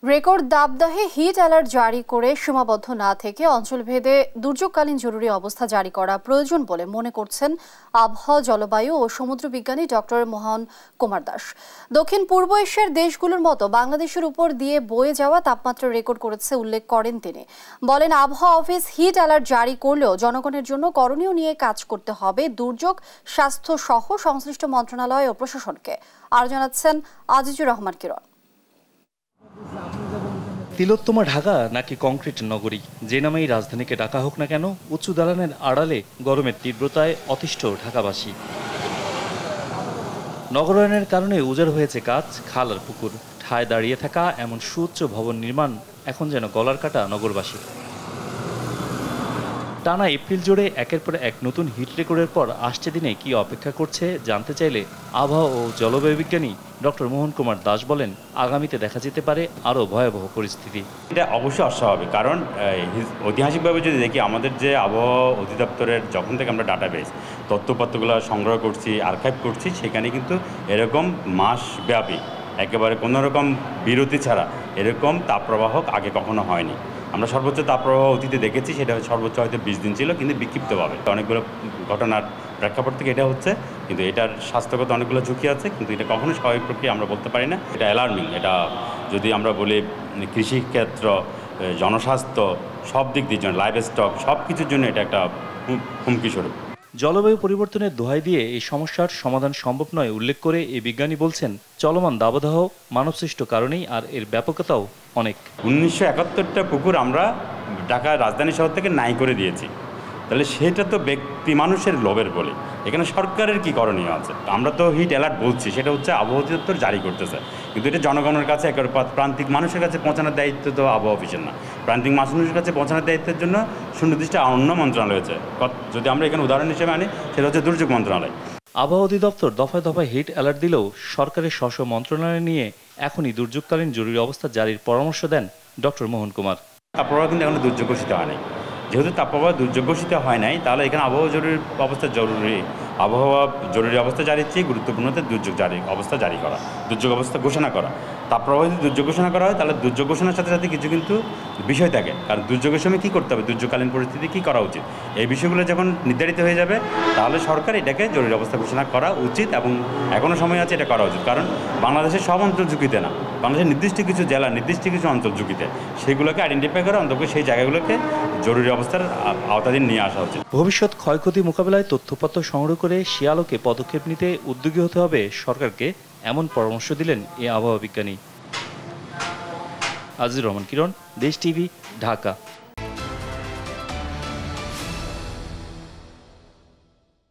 Record দাবদাহে hit alert জারি করে সীমাবদ্ধ না থেকে অঞ্চলভেদে দুর্যোগকালীন জরুরি অবস্থা জারি করা প্রয়োজন বলে মনে করছেন আবহাওয়া, জলবায়ু ও সমুদ্র বিজ্ঞানী ডক্টর মোহন কুমার দাস। দক্ষিণ পূর্ব এশিয়ার দেশগুলোর মতো বাংলাদেশের উপর দিয়ে বয়ে যাওয়া তাপমাত্রা রেকর্ড করেছে উল্লেখ করেন তিনি। বলেন, আবহাওয়া অফিস হিট অ্যালার্ট জারি করলেও জনগণের জন্য করণীয় নিয়ে কাজ করতে হবে দুর্যোগ, স্বাস্থ্য সহ সংশ্লিষ্ট মন্ত্রণালয় ও প্রশাসনকে। আর জানাচ্ছেন আজিজুর রহমান কিরণ। তিলোত্তমা ঢাকা নাকি কংক্রিট নগরী, যে নামেই রাজধানীকে ডাকা হোক না কেন, উঁচু দালানের আড়ালে গরমের তীব্রতায় অতিষ্ঠ ঢাকাবাসী। নগরায়নের কারণে উজাড় হয়েছে কাজ, খাল আর পুকুর। ঠায় দাঁড়িয়ে থাকা এমন সুউচ্চ ভবন নির্মাণ এখন যেন গলার কাটা নগরবাসী। টানা এপ্রিল জুড়ে একের পর এক নতুন হিট রেকর্ডের পর আসছে দিনে কি অপেক্ষা করছে জানতে চাইলে আবহাওয়া ও জলবায়ু বিজ্ঞানী ডক্টর মোহন কুমার দাস বলেন, আগামীতে দেখা যেতে পারে আরও ভয়াবহ পরিস্থিতি। এটা অবশ্যই অস্বাভাবিক, কারণ ঐতিহাসিকভাবে যদি দেখি, আমাদের যে আবহাওয়া অধিদপ্তরের যখন থেকে আমরা ডাটাবেস তথ্যপত্রগুলো সংগ্রহ করছি, আর্কাইভ করছি, সেখানে কিন্তু এরকম মাসব্যাপী একেবারে কোনো রকম বিরতি ছাড়া এরকম তাপপ্রবাহ আগে কখনো হয়নি। আমরা সর্বোচ্চ তাপপ্রবাহ অতীতে দেখেছি, সেটা সর্বোচ্চ হয়তো 20 দিন ছিল, কিন্তু বিক্ষিপ্তভাবে। অনেকগুলো ঘটনার প্রেক্ষাপট থেকে এটা হচ্ছে, কিন্তু এটার স্বাস্থ্যগত অনেকগুলো ঝুঁকি আছে, কিন্তু এটা কখনো স্বাভাবিক প্রক্রিয়া আমরা বলতে পারি না। এটা অ্যালার্মিং। এটা যদি আমরা বলি কৃষিক্ষেত্র, জনস্বাস্থ্য, সব দিক দিয়ে জন্য, লাইভ স্টক, সব কিছুর জন্য এটা একটা হুমকি স্বরূপ। জলবায়ু পরিবর্তনের দোহাই দিয়ে এই সমস্যার সমাধান সম্ভব নয় উল্লেখ করে এই বিজ্ঞানী বলছেন, চলমান দাবদাহ মানবসৃষ্ট কারণেই, আর এর ব্যাপকতাও অনেক। 1971টা পুকুর আমরা ঢাকা রাজধানী শহর থেকে নাই করে দিয়েছি, তাহলে সেটা তো ব্যক্তি মানুষের লোভের বলে। এখানে সরকারের কি করণীয় আছে? আমরা তো হিট অ্যালার্ট বলছি, সেটা হচ্ছে আবহাওয়া অধিদপ্তর জারি করতেছে, কিন্তু এটা জনগণের কাছে একেবারে প্রান্তিক মানুষের কাছে পৌঁছানোর দায়িত্ব তো আবহাওয়া অফিসের না। প্রান্তিক মানুষের কাছে পৌঁছানোর দায়িত্বের জন্য সুনির্দিষ্ট অন্য মন্ত্রণালয় হয়েছে। যদি আমরা এখানে উদাহরণ হিসেবে আনি, সেটা হচ্ছে দুর্যোগ মন্ত্রণালয়। আবহাওয়া অধিদপ্তর দফায় দফায় হিট অ্যালার্ট দিলেও সরকারের স্ব মন্ত্রণালয় নিয়ে এখনই দুর্যোগকালীন জরুরি অবস্থা জারির পরামর্শ দেন ডক্টর মোহন কুমার। তাপপ্রবাহ কিন্তু এখনো দুর্যোগ ঘোষিত হয় নাই। যেহেতু তাপপ্রবাহ দুর্যোগ ঘোষিত হয় নাই, তাহলে এখানে আবহাওয়া জরুরি অবস্থা জারির চেয়ে গুরুত্বপূর্ণ হচ্ছে দুর্যোগ অবস্থা জারি করা, দুর্যোগ অবস্থা ঘোষণা করা। তাপপ্রবাহ যদি দুর্যোগ ঘোষণা করা হয়, তাহলে দুর্যোগ ঘোষণার সাথে সাথে কিছু কিন্তু বিষয় থাকে, কারণ দুর্যোগের সময় কী করতে হবে, দুর্যোগকালীন পরিস্থিতি কী করা উচিত, এই বিষয়গুলো যখন নির্ধারিত হয়ে যাবে, তাহলে সরকার এটাকে জরুরি অবস্থা ঘোষণা করা উচিত, এবং এখনও সময় আছে এটা করা উচিত। কারণ বাংলাদেশের সব অঞ্চল ঝুঁকিতে না, বাংলাদেশের নির্দিষ্ট কিছু জেলা, নির্দিষ্ট কিছু অঞ্চল ঝুঁকিতে, সেগুলোকে আইডেন্টিফাই করে অন্তত সেই জায়গাগুলোকে জরুরি অবস্থার আওতাধীন নিয়ে আসা উচিত। ভবিষ্যৎ ক্ষয়ক্ষতি মোকাবেলায় তথ্যপত্র সংগ্রহ করে সে আলোকে পদক্ষেপ নিতে উদ্যোগী হতে হবে সরকারকে, এমন পরামর্শ দিলেন এই আবহাওয়া বিজ্ঞানী। আজিজুর রহমান কিরণ, দেশ টিভি, ঢাকা।